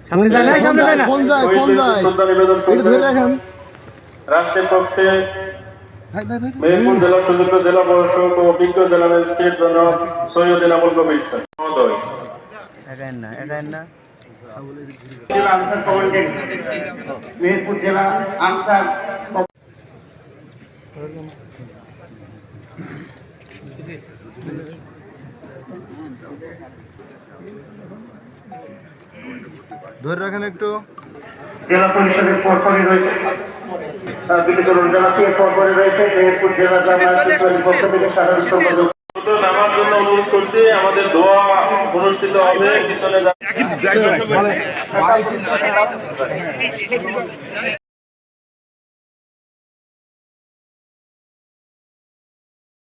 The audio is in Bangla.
সামনে যায় না, সামনে যায় না, ফোন যায় এটা ধরে রাখেন। রাষ্ট্রের পক্ষে মেহেরপুর জেলা সুযোগ্য জেলা প্রশাসক ও অভিজ্ঞ জেলা ম্যাজিস্ট্রেট জনাব সৈয়দ এনামুল কবির স্যার মহোদয়, জেলা আনসার কমান্ডেন্ট মেহেরপুর জেলা আনসার ধরে রাখেন একটু। জেলা পরিষদের পরপরই রয়েছে বিদ্যুৎ জানাতে পরপরই রয়েছে মেহেরপুর জেলা জামায়াতের পক্ষ থেকে সাধারণ সম্পাদক নামার জন্য অনুরোধ করছি। আমাদের দোয়া অনুষ্ঠিত হবে পিছনে